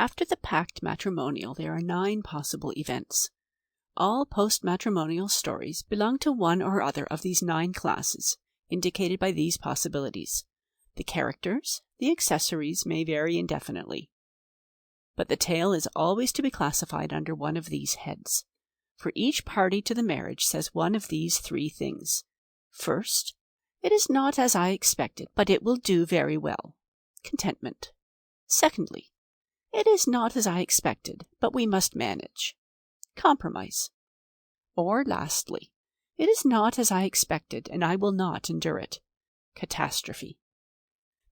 After the pact matrimonial, there are 9 possible events. All post-matrimonial stories belong to one or other of these 9 classes, indicated by these possibilities. The characters, the accessories may vary indefinitely, but the tale is always to be classified under one of these heads. For each party to the marriage says one of these 3 things. First, it is not as I expected, but it will do very well. Contentment. Secondly, it is not as I expected, but we must manage. Compromise. Or lastly, it is not as I expected, and I will not endure it. Catastrophe.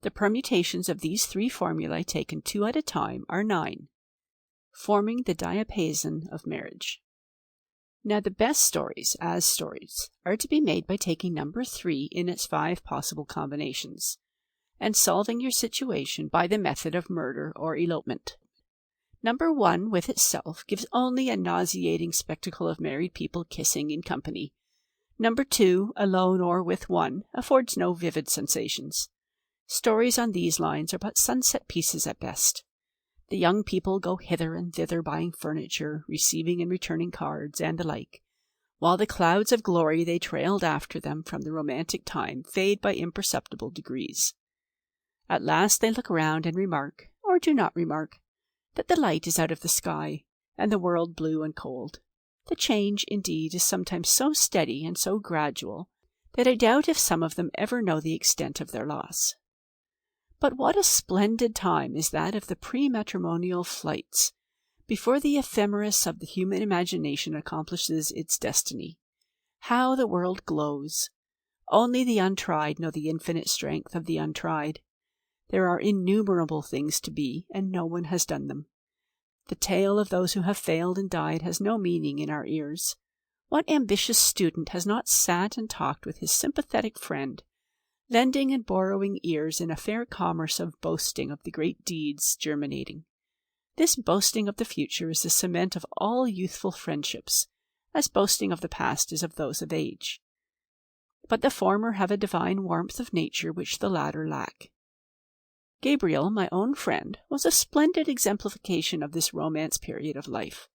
The permutations of these 3 formulae taken 2 at a time are 9, forming the diapason of marriage. Now the best stories, as stories, are to be made by taking number 3 in its 5 possible combinations, and solving your situation by the method of murder or elopement. Number 1 with itself gives only a nauseating spectacle of married people kissing in company. Number 2, alone or with one, affords no vivid sensations. Stories on these lines are but sunset pieces at best. The young people go hither and thither buying furniture, receiving and returning cards, and the like, while the clouds of glory they trailed after them from the romantic time fade by imperceptible degrees. At last they look round and remark, or do not remark, that the light is out of the sky, and the world blue and cold. The change, indeed, is sometimes so steady and so gradual that I doubt if some of them ever know the extent of their loss. But what a splendid time is that of the pre-matrimonial flights, before the ephemeris of the human imagination accomplishes its destiny. How the world glows! Only the untried know the infinite strength of the untried. There are innumerable things to be, and no one has done them. The tale of those who have failed and died has no meaning in our ears. What ambitious student has not sat and talked with his sympathetic friend, lending and borrowing ears in a fair commerce of boasting of the great deeds germinating? This boasting of the future is the cement of all youthful friendships, as boasting of the past is of those of age. But the former have a divine warmth of nature which the latter lack. Gabriel, my own friend, was a splendid exemplification of this romance period of life.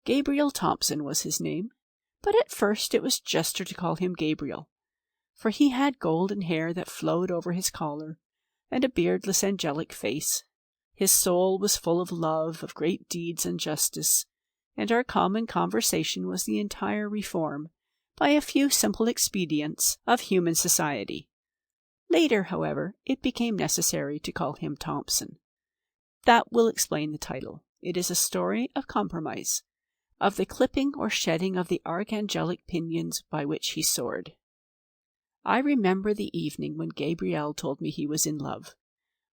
Gabriel Thomson was his name, but at first it was juster to call him Gabriel, for he had golden hair that flowed over his collar, and a beardless angelic face. His soul was full of love, of great deeds and justice, and our common conversation was the entire reform, by a few simple expedients, of human society. Later, however, it became necessary to call him Thomson. That will explain the title. It is a story of compromise, of the clipping or shedding of the archangelic pinions by which he soared. I remember the evening when Gabriel told me he was in love.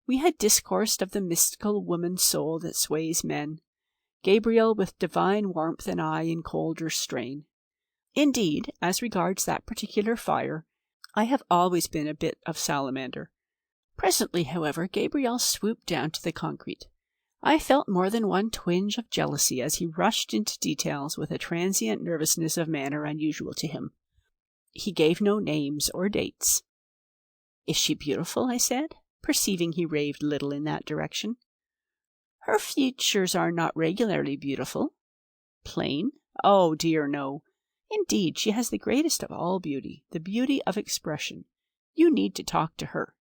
We had discoursed of the mystical woman soul that sways men, Gabriel with divine warmth and I in colder strain. Indeed, as regards that particular fire, I have always been a bit of salamander. Presently, however, Gabriel swooped down to the concrete. I felt more than one twinge of jealousy as he rushed into details with a transient nervousness of manner unusual to him. He gave no names or dates. "Is she beautiful?" I said, perceiving he raved little in that direction. "Her features are not regularly beautiful." "Plain? Oh, dear, no. Indeed, she has the greatest of all beauty, the beauty of expression. You need to talk to her."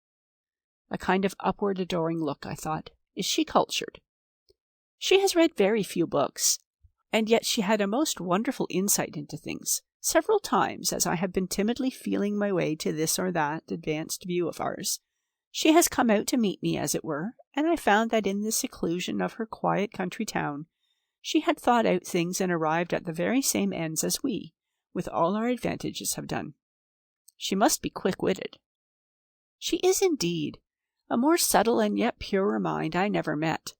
A kind of upward adoring look, I thought. "Is she cultured?" "She has read very few books, and yet she had a most wonderful insight into things. Several times, as I have been timidly feeling my way to this or that advanced view of ours, she has come out to meet me, as it were, and I found that in the seclusion of her quiet country town, she had thought out things and arrived at the very same ends as we, with all our advantages, have done. She must be quick-witted." "She is indeed. A more subtle and yet purer mind I never met.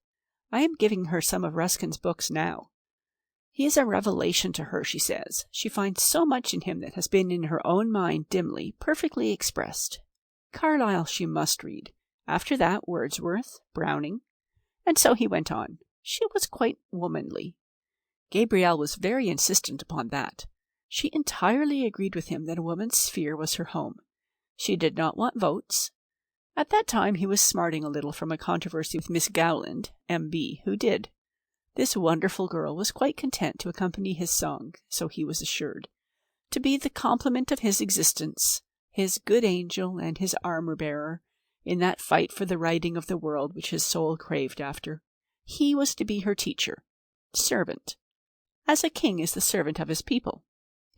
I am giving her some of Ruskin's books now. He is a revelation to her, she says. She finds so much in him that has been in her own mind dimly, perfectly expressed. Carlyle she must read. After that, Wordsworth, Browning." And so he went on. She was quite womanly. Gabrielle was very insistent upon that. She entirely agreed with him that a woman's sphere was her home. She did not want votes. At that time he was smarting a little from a controversy with Miss Gowland, M.B., who did. This wonderful girl was quite content to accompany his song, so he was assured, to be the complement of his existence, his good angel and his armor-bearer, in that fight for the righting of the world which his soul craved after. He was to be her teacher, servant, as a king is the servant of his people,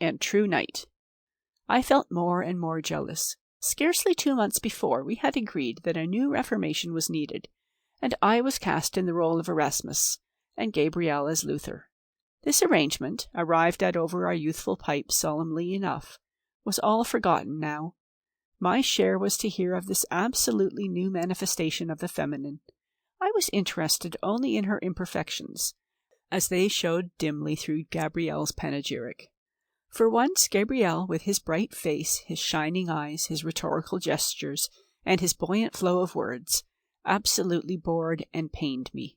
and true knight. I felt more and more jealous. Scarcely 2 months before, we had agreed that a new reformation was needed, and I was cast in the role of Erasmus, and Gabriel as Luther. This arrangement, arrived at over our youthful pipes solemnly enough, was all forgotten now. My share was to hear of this absolutely new manifestation of the feminine. I was interested only in her imperfections, as they showed dimly through Gabriel's panegyric. For once, Gabriel, with his bright face, his shining eyes, his rhetorical gestures, and his buoyant flow of words, absolutely bored and pained me.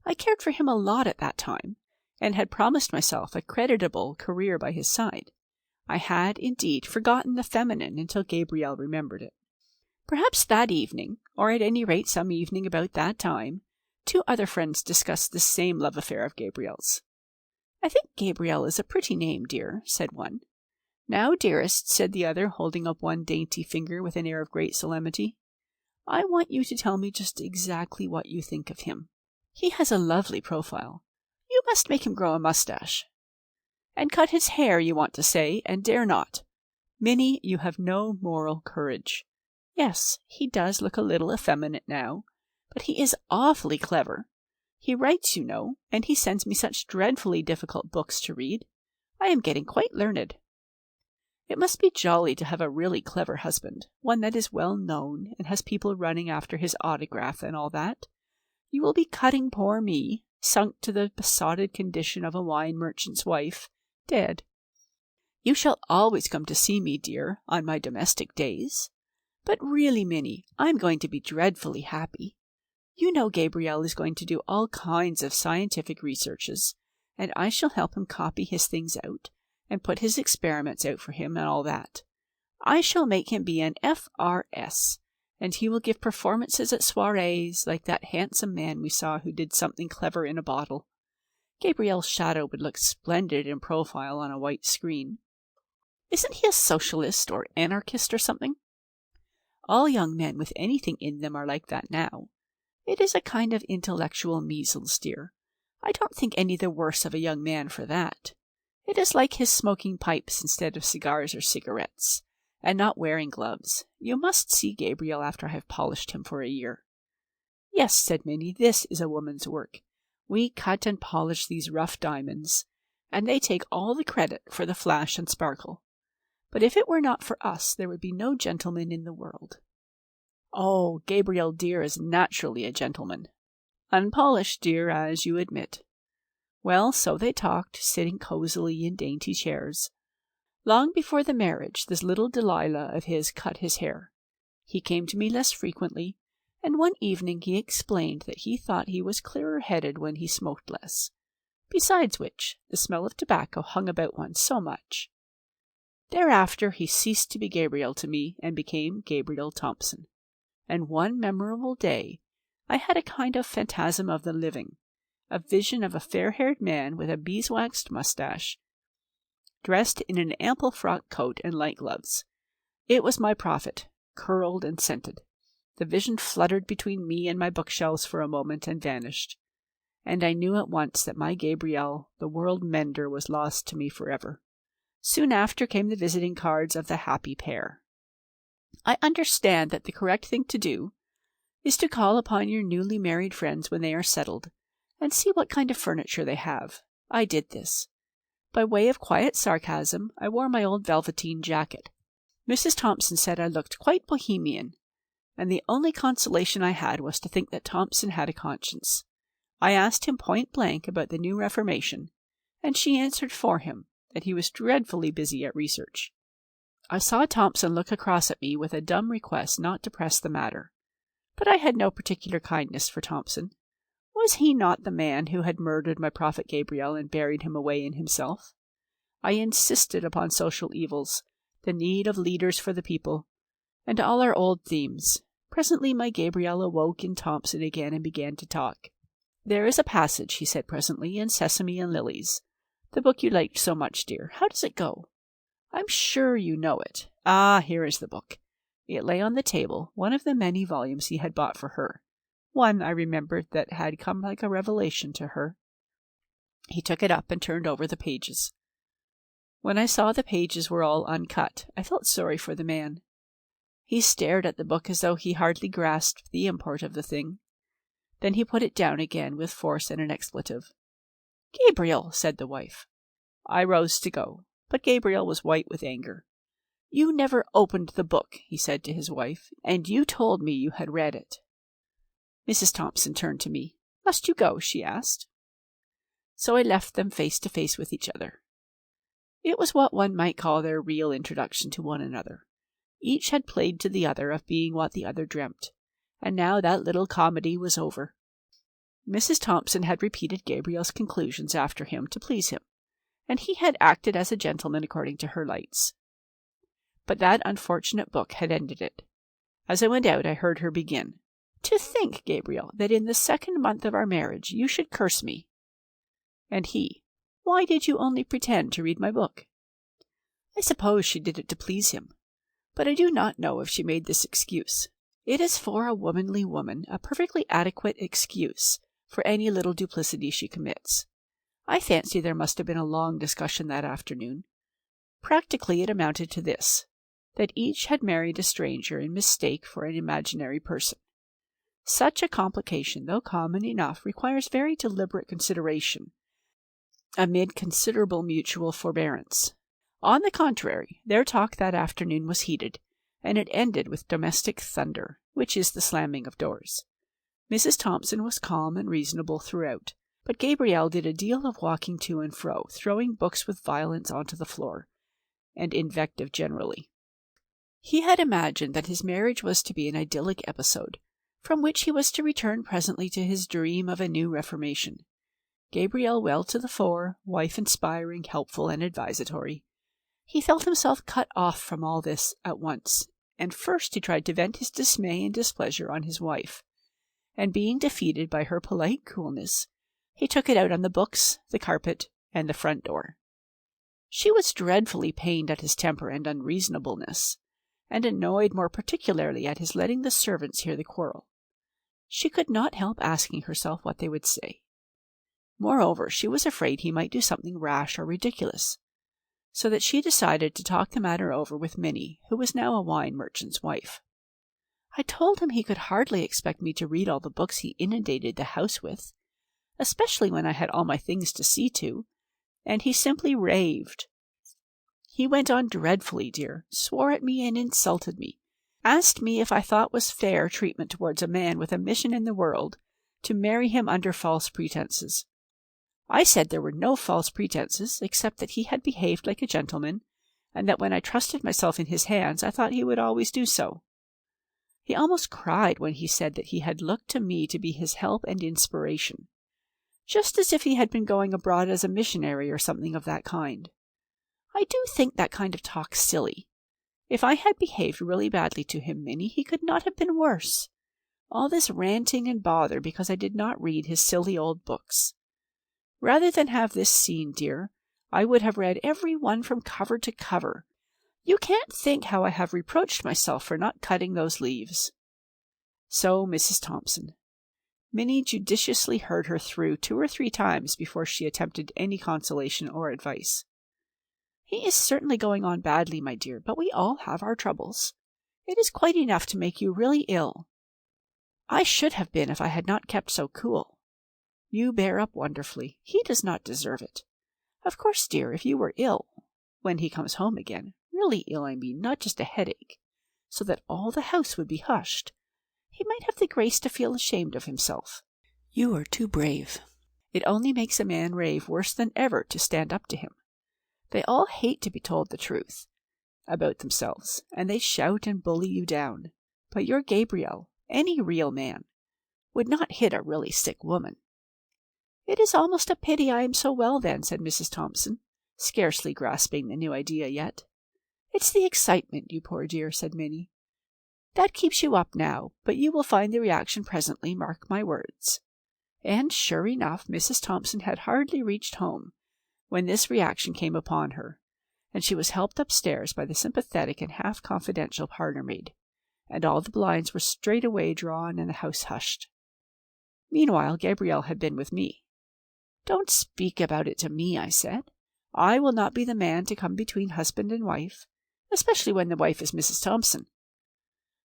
I cared for him a lot at that time, and had promised myself a creditable career by his side. I had, indeed, forgotten the feminine until Gabriel remembered it. Perhaps that evening, or at any rate some evening about that time, 2 other friends discussed this same love affair of Gabriel's. "I think Gabriel is a pretty name, dear," said one. "Now, dearest," said the other, holding up one dainty finger with an air of great solemnity, "I want you to tell me just exactly what you think of him. He has a lovely profile. You must make him grow a mustache. And cut his hair, you want to say, and dare not. Minnie, you have no moral courage. Yes, he does look a little effeminate now, but he is awfully clever. He writes, you know, and he sends me such dreadfully difficult books to read. I am getting quite learned. It must be jolly to have a really clever husband, one that is well known and has people running after his autograph and all that. You will be cutting poor me, sunk to the besotted condition of a wine merchant's wife, dead. You shall always come to see me, dear, on my domestic days. But really, Minnie, I'm going to be dreadfully happy. You know Gabriel is going to do all kinds of scientific researches, and I shall help him copy his things out, and put his experiments out for him and all that. I shall make him be an F.R.S., and he will give performances at soirees like that handsome man we saw who did something clever in a bottle. Gabriel's shadow would look splendid in profile on a white screen. Isn't he a socialist or anarchist or something? All young men with anything in them are like that now. It is a kind of intellectual measles, dear. I don't think any the worse of a young man for that. It is like his smoking pipes instead of cigars or cigarettes, and not wearing gloves. You must see Gabriel after I have polished him for a year." "Yes," said Minnie, "this is a woman's work. We cut and polish these rough diamonds, and they take all the credit for the flash and sparkle. But if it were not for us, there would be no gentleman in the world." "Oh, Gabriel dear is naturally a gentleman." "Unpolished, dear, as you admit." Well, so they talked, sitting cosily in dainty chairs. Long before the marriage, this little Delilah of his cut his hair. He came to me less frequently, and one evening he explained that he thought he was clearer-headed when he smoked less. Besides which, the smell of tobacco hung about one so much. Thereafter he ceased to be Gabriel to me, and became Gabriel Thomson. And one memorable day I had a kind of phantasm of the living, a vision of a fair-haired man with a beeswaxed mustache, dressed in an ample frock coat and light gloves. It was my prophet, curled and scented. The vision fluttered between me and my bookshelves for a moment and vanished, and I knew at once that my Gabriel, the world-mender, was lost to me forever. Soon after came the visiting cards of the happy pair. I understand that the correct thing to do is to call upon your newly married friends when they are settled, and see what kind of furniture they have. I did this. By way of quiet sarcasm, I wore my old velveteen jacket. Mrs. Thomson said I looked quite bohemian, and the only consolation I had was to think that Thomson had a conscience. I asked him point-blank about the new Reformation, and she answered for him that he was dreadfully busy at research. I saw Thomson look across at me with a dumb request not to press the matter, but I had no particular kindness for Thomson. Was he not the man who had murdered my prophet Gabriel and buried him away in himself? I insisted upon social evils, the need of leaders for the people, and all our old themes. Presently my Gabriel awoke in Thomson again and began to talk. "There is a passage," he said presently, "in Sesame and Lilies. The book you liked so much, dear. How does it go? I'm sure you know it. Ah, here is the book." It lay on the table, one of the many volumes he had bought for her. One, I remembered, that had come like a revelation to her. He took it up and turned over the pages. When I saw the pages were all uncut, I felt sorry for the man. He stared at the book as though he hardly grasped the import of the thing. Then he put it down again with force and an expletive. "Gabriel," said the wife. I rose to go, but Gabriel was white with anger. "You never opened the book," he said to his wife, "and you told me you had read it." Mrs. Thomson turned to me. "Must you go?" she asked. So I left them face to face with each other. It was what one might call their real introduction to one another. Each had played to the other of being what the other dreamt, and now that little comedy was over. Mrs. Thomson had repeated Gabriel's conclusions after him to please him, and he had acted as a gentleman according to her lights. But that unfortunate book had ended it. As I went out, I heard her begin. "To think, Gabriel, that in the 2nd month of our marriage you should curse me." And he, "Why did you only pretend to read my book?" I suppose she did it to please him, but I do not know if she made this excuse. It is for a womanly woman a perfectly adequate excuse for any little duplicity she commits. I fancy there must have been a long discussion that afternoon. Practically it amounted to this, that each had married a stranger in mistake for an imaginary person. Such a complication, though common enough, requires very deliberate consideration, amid considerable mutual forbearance. On the contrary, their talk that afternoon was heated, and it ended with domestic thunder, which is the slamming of doors. Mrs. Thomson was calm and reasonable throughout, but Gabriel did a deal of walking to and fro, throwing books with violence onto the floor, and invective generally. He had imagined that his marriage was to be an idyllic episode, from which he was to return presently to his dream of a new reformation. Gabriel well to the fore, wife inspiring, helpful, and advisatory. He felt himself cut off from all this at once, and first he tried to vent his dismay and displeasure on his wife, and being defeated by her polite coolness, he took it out on the books, the carpet, and the front door. She was dreadfully pained at his temper and unreasonableness, and annoyed more particularly at his letting the servants hear the quarrel. She could not help asking herself what they would say. Moreover, she was afraid he might do something rash or ridiculous, so that she decided to talk the matter over with Minnie, who was now a wine merchant's wife. I told him he could hardly expect me to read all the books he inundated the house with, especially when I had all my things to see to, and he simply raved. He went on dreadfully, dear, swore at me and insulted me, asked me if I thought was fair treatment towards a man with a mission in the world to marry him under false pretenses. I said there were no false pretenses, except that he had behaved like a gentleman, and that when I trusted myself in his hands, I thought he would always do so. He almost cried when he said that he had looked to me to be his help and inspiration, just as if he had been going abroad as a missionary or something of that kind. I do think that kind of talk silly. If I had behaved really badly to him, Minnie, he could not have been worse. All this ranting and bother because I did not read his silly old books. Rather than have this scene, dear, I would have read every one from cover to cover. You can't think how I have reproached myself for not cutting those leaves. So, Mrs. Thomson. Minnie judiciously heard her through 2 or 3 times before she attempted any consolation or advice. He is certainly going on badly, my dear, but we all have our troubles. It is quite enough to make you really ill. I should have been if I had not kept so cool. You bear up wonderfully. He does not deserve it. Of course, dear, if you were ill, when he comes home again, really ill, I mean, not just a headache, so that all the house would be hushed, he might have the grace to feel ashamed of himself. You are too brave. It only makes a man rave worse than ever to stand up to him. They all hate to be told the truth about themselves, and they shout and bully you down. But your Gabriel, any real man, would not hit a really sick woman. It is almost a pity I am so well then, said Mrs. Thomson, scarcely grasping the new idea yet. It's the excitement, you poor dear, said Minnie. That keeps you up now, but you will find the reaction presently, mark my words." And sure enough, Mrs. Thomson had hardly reached home when this reaction came upon her, and she was helped upstairs by the sympathetic and half-confidential parlour-maid, and all the blinds were straightway drawn and the house hushed. Meanwhile, Gabriel had been with me. "Don't speak about it to me," I said. "I will not be the man to come between husband and wife, especially when the wife is Mrs. Thomson."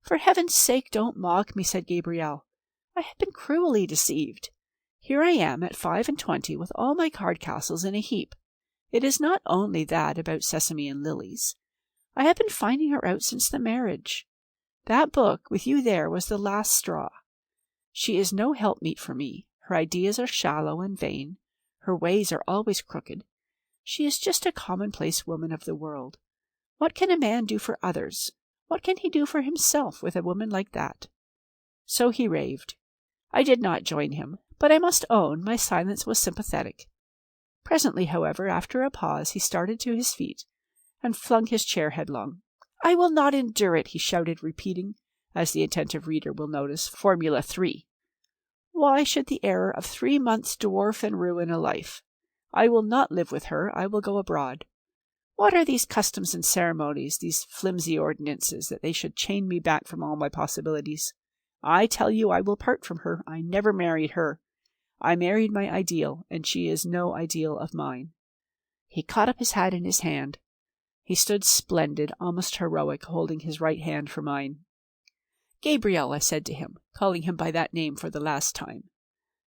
"For heaven's sake, don't mock me," said Gabriel. "I have been cruelly deceived. Here I am at 25 with all my card castles in a heap. It is not only that about Sesame and Lilies. I have been finding her out since the marriage. That book with you there was the last straw. She is no helpmeet for me. Her ideas are shallow and vain. Her ways are always crooked. She is just a commonplace woman of the world. What can a man do for others? What can he do for himself with a woman like that?" So he raved. I did not join him, but I must own my silence was sympathetic. Presently, however, after a pause, he started to his feet and flung his chair headlong. "I will not endure it," he shouted, repeating, as the attentive reader will notice, Formula 3. "Why should the error of 3 months dwarf and ruin a life? I will not live with her, I will go abroad. What are these customs and ceremonies, these flimsy ordinances, that they should chain me back from all my possibilities? I tell you I will part from her. I never married her. I married my ideal, and she is no ideal of mine." He caught up his hat in his hand. He stood splendid, almost heroic, holding his right hand for mine. "Gabriel," I said to him, calling him by that name for the last time,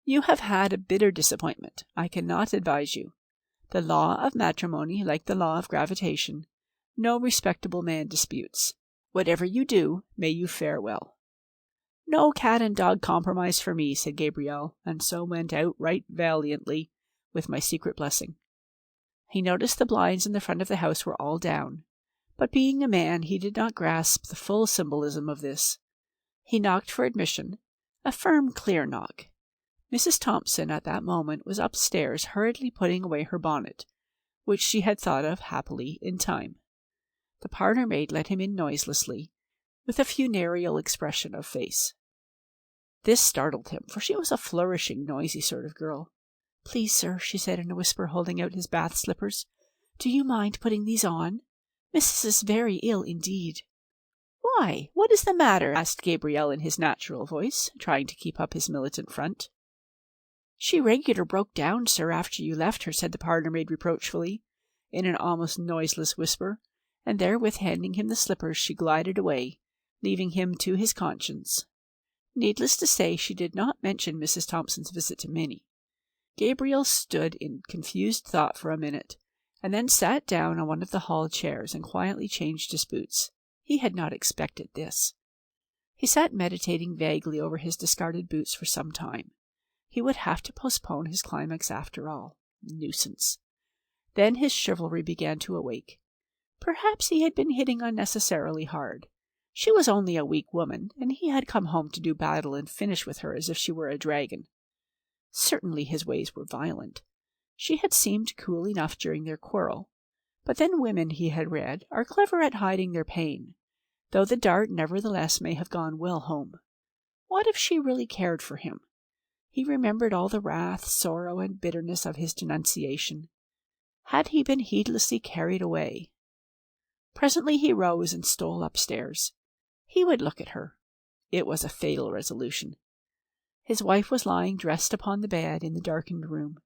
"you have had a bitter disappointment. I cannot advise you. The law of matrimony, like the law of gravitation, no respectable man disputes. Whatever you do, may you fare well." "No cat and dog compromise for me," said Gabriel, and so went out right valiantly, with my secret blessing. He noticed the blinds in the front of the house were all down, but being a man, he did not grasp the full symbolism of this. He knocked for admission, a firm, clear knock. Mrs. Thomson at that moment was upstairs hurriedly putting away her bonnet, which she had thought of, happily, in time. The parlour-maid let him in noiselessly, with a funereal expression of face. This startled him, for she was a flourishing, noisy sort of girl. "Please, sir," she said in a whisper, holding out his bath slippers, "do you mind putting these on? Mrs. is very ill indeed." "Why, what is the matter?" asked Gabriel in his natural voice, trying to keep up his militant front. "She regular broke down, sir, after you left her," said the parlour-maid reproachfully, in an almost noiseless whisper, and therewith handing him the slippers she glided away, leaving him to his conscience. Needless to say, she did not mention Mrs. Thomson's visit to Minnie. Gabriel stood in confused thought for a minute, and then sat down on one of the hall chairs and quietly changed his boots. He had not expected this. He sat meditating vaguely over his discarded boots for some time. He would have to postpone his climax after all. Nuisance. Then his chivalry began to awake. Perhaps he had been hitting unnecessarily hard. She was only a weak woman, and he had come home to do battle and finish with her as if she were a dragon. Certainly his ways were violent. She had seemed cool enough during their quarrel, but then women, he had read, are clever at hiding their pain, though the dart nevertheless may have gone well home. What if she really cared for him? He remembered all the wrath, sorrow, and bitterness of his denunciation. Had he been heedlessly carried away? Presently he rose and stole upstairs. He would look at her. It was a fatal resolution. His wife was lying dressed upon the bed in the darkened room.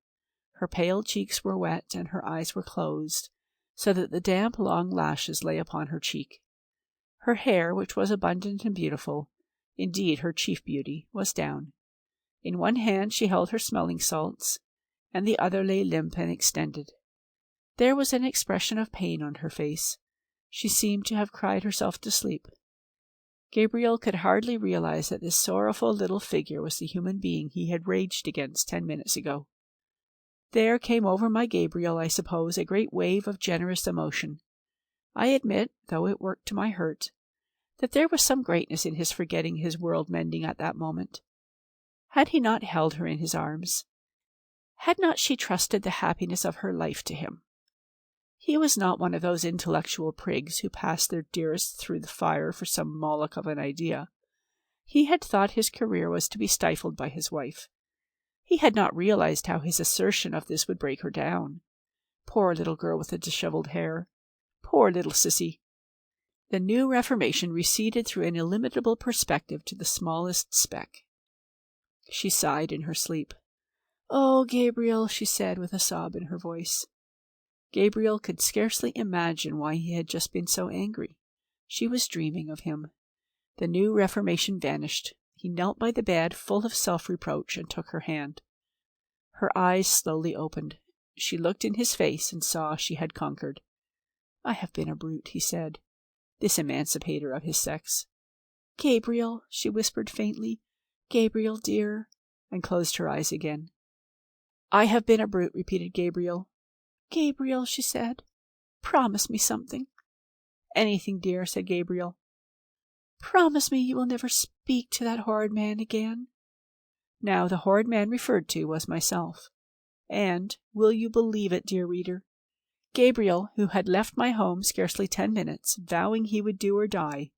Her pale cheeks were wet, and her eyes were closed, so that the damp long lashes lay upon her cheek. Her hair, which was abundant and beautiful, indeed her chief beauty, was down. In one hand she held her smelling salts, and the other lay limp and extended. There was an expression of pain on her face. She seemed to have cried herself to sleep. Gabriel could hardly realize that this sorrowful little figure was the human being he had raged against 10 minutes ago. There came over my Gabriel, I suppose, a great wave of generous emotion. I admit, though it worked to my hurt, that there was some greatness in his forgetting his world-mending at that moment. Had he not held her in his arms? Had not she trusted the happiness of her life to him? He was not one of those intellectual prigs who pass their dearest through the fire for some Moloch of an idea. He had thought his career was to be stifled by his wife. He had not realized how his assertion of this would break her down. Poor little girl with the disheveled hair. Poor little sissy. The new Reformation receded through an illimitable perspective to the smallest speck. She sighed in her sleep. "Oh, Gabriel," she said with a sob in her voice. Gabriel could scarcely imagine why he had just been so angry. She was dreaming of him. The new Reformation vanished. He knelt by the bed, full of self-reproach, and took her hand. Her eyes slowly opened. She looked in his face and saw she had conquered. "I have been a brute," he said, this emancipator of his sex. "Gabriel," she whispered faintly, "Gabriel, dear," and closed her eyes again. "I have been a brute," repeated Gabriel. "Gabriel," she said, "promise me something." "Anything, dear," said Gabriel. "Promise me you will never speak to that horrid man again." Now, the horrid man referred to was myself. And, will you believe it, dear reader, Gabriel, who had left my home scarcely 10 minutes, vowing he would do or die,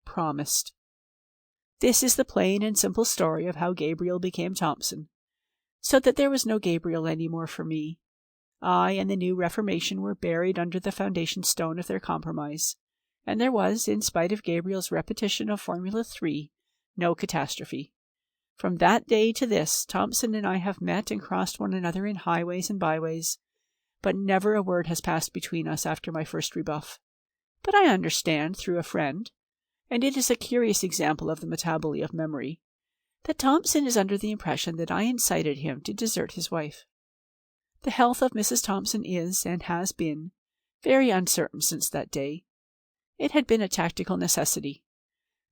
promised. This is the plain and simple story of how Gabriel became Thomson, so that there was no Gabriel any more for me. I and the new Reformation were buried under the foundation stone of their compromise, and there was, in spite of Gabriel's repetition of Formula 3, no catastrophe. From that day to this, Thomson and I have met and crossed one another in highways and byways, but never a word has passed between us after my first rebuff. But I understand, through a friend, and it is a curious example of the metaboly of memory, that Thomson is under the impression that I incited him to desert his wife. The health of Mrs. Thomson is, and has been, very uncertain since that day. It had been a tactical necessity.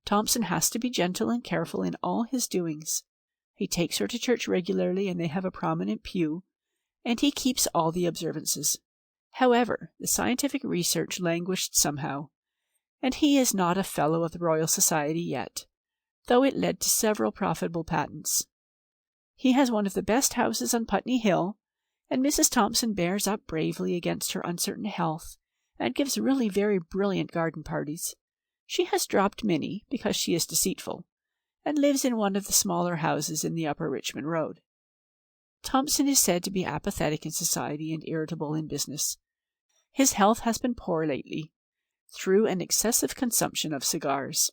Thomson has to be gentle and careful in all his doings. He takes her to church regularly, and they have a prominent pew, and he keeps all the observances. However, the scientific research languished somehow, and he is not a Fellow of the Royal Society yet, though it led to several profitable patents. He has one of the best houses on Putney Hill, and Mrs. Thomson bears up bravely against her uncertain health, and gives really very brilliant garden parties. She has dropped Minnie, because she is deceitful, and lives in one of the smaller houses in the Upper Richmond Road. Thomson is said to be apathetic in society and irritable in business. His health has been poor lately, through an excessive consumption of cigars.